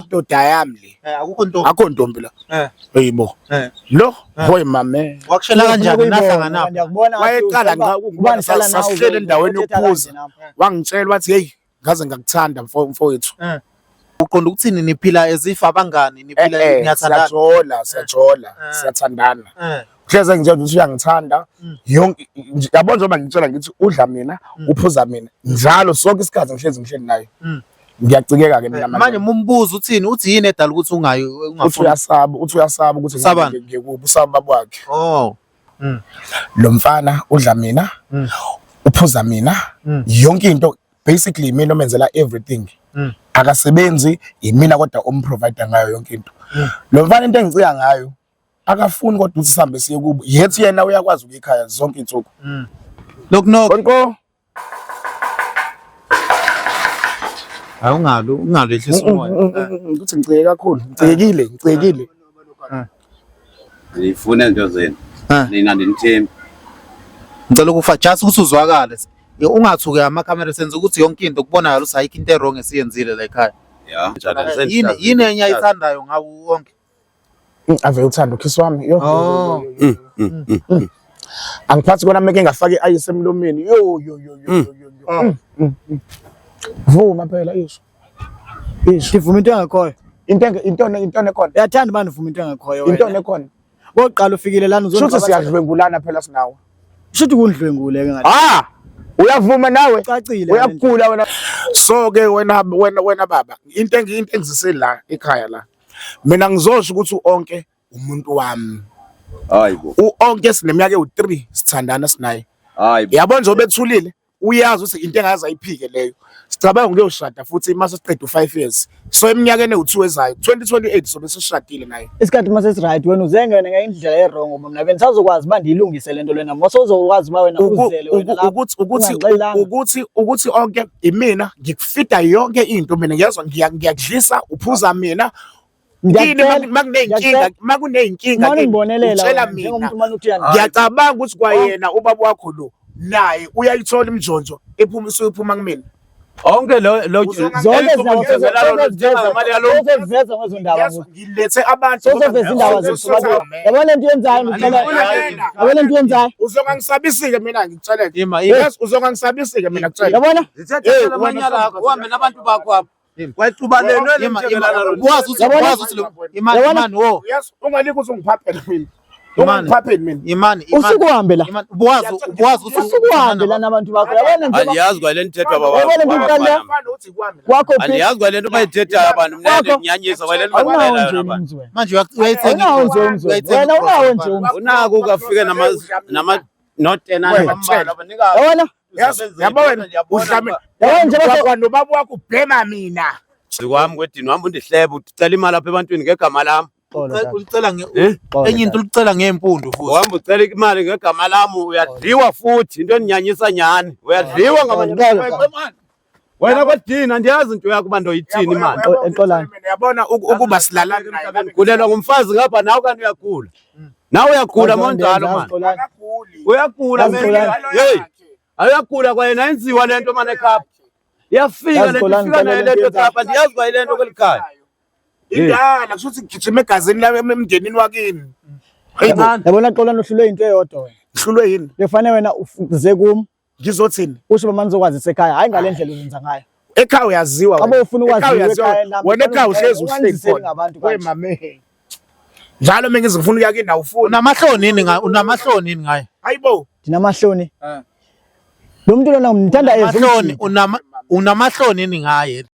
ndoda yami le. Akukho ntombi la. Hayibo. Lo hoy mame. Wakushela kanjani nahlangana? Wayeqala ngakubani sasihlele endaweni yokuphuza. Wangitshela wathi hey ngaze ngakuthanda mfowethu. Uqonda ukuthini niphila ezifa abangani niphila ngiyathandana. Siyajola, siyathandana. Hleze ngitshela ukuthi uyangithanda yonke yabona njengoba ngitshela ngithi udla mina uphuza mina njalo sonke isikhathi ngihlezi naye. Ngiyacikeka ke mina manje mumbuza uthini uthi yini edala ukuthi ungafuni uthi uyasaba ukuthi ngikubi usaba babwakhe. Lo mfana udla mina uphuza mina yonke into basically mina omenzela everything. Akasebenzi yimina kodwa umprovider ngayo yonke into. Lo mfana into engicika ngayo akafuni kodwa uthi sihambe siye kubo yethi yena uyakwazi ukuyikhaya zonke insuku. Konko ungalehlisa umoya. Ukuthi ngicike kakhulu, ngicikile. Ngifuna into zenu. Nina ndinithembi. Ngicela ukufa just ukuthi uzwakale. Ungathuke amakhamera senze ukuthi yonke into kubonakala ukuthi ayikho into errong esiyenzile la ekhaya. Yeah. Yini enye ayithandayo ngawo wonke? Ave uthanda ukhisi wami. Angiphathi kona meke ngafake ayise emlomeni. Vuma phela isho. Ivuma into engekhoyo. Into nekhona. Uyathanda manje uvuma into engekhoyo wena. Into nekhona. Boqala ufikile lana uzonqaba. Shothi siyadlwengulana phela sinawe. Shothi kundlwengule ke ngathi. Uyavuma nawe? Cacile. Uyakula wena. So ke wena baba, into engizise la ekhaya la. Mina ngizosho ukuthi onke umuntu wami. Hayibo. Onke sineminyaka ewu3 sithandana sinaye. Hayibo. Yabona nje obethulile uyazi ukuthi into engaze ayiphike leyo. Sicabanga ukuyoshada futhi mase siqeda u5 years. So eminyakeni ewu2 ezayo 2028 sobe sishadile naye. Isikhathi mase si right wena uzengene ngendlela errong ngoba mina bensazokwazi bandiyilungise lento lena. Mosozokwazi ba wena uzele wena la. Ukuthi onke imina ngikufida yonke into mina ngiyazwa ngiyakudlisa uphuza mina. Yini makuneyinkinga ngibonela njengomuntu manje uthi yana. Ngiyacabanga ukuthi kwayena ubaba wakho lo naye uyayithola imjonjo iphuma kumina. Onke lo ngilethe abantu yabona into yenzayo yabona into yenzayo uzongangisabisike mina ngikutsheleke uzongangisabisike mina ngikutsheleke yabona amanyala akho uhambe nabantu bakho apha wayixubanelwe ukwazi ukuthi imani wo ungaliko ukuthi ungiphaphele mina ungiphaphele mina imani usukuhambe la ubuwazi usukuhambe la nabantu bakho yabona nje aliyazi kwale ntetho baba wakho aliyazi kwale nto bayithetha abantu mina ndinyanyisa kwale nto manje uyayithenga wena unawo nje unako ukafika not 10 abanika yabona yabona udlame yabona nje bakho baba wakho ubhema mina sikwami kwedini uhamba undihlebe ucela imali apha ebantwini ngegama lami ulicela enye into ulicela ngempundu futhi uhamba ucela imali ngegama lami uyadliwa futhi into eninyanyisa nyani uyadliwa ngamanye wena kwedini andiyazi into yakho uba ndoyithini imali exolani yabona ukuba silalana naye kulelwa ngumfazi ngapha nawe kanti uyagula nawe uyagula monjalo manje uyagula hey ayagula kwayena yenziwa lento manje ekhapha iyafika lento lento ekhapha ndiyazi kwayilento kwelikhaya indala kushuthi ngigijima egazini la emndenini wakini yabona xolani uhlulwe into eyodwa wena uhlulwe yini befane wena uze kum ngizothini usho mama nizokwazi esekhaya hayi ngale ndlela uzenza ngayo ekhaya uyaziwa wena abe ufuna ukwazi ekhaya wena ekhaya uhlezi uhlezi we mame njalo mina ngizifuna uyake nawo ufuna unamahloni ngayo hayibo dinamahloni lo muntu lona ngimthanda unamahloni ngaye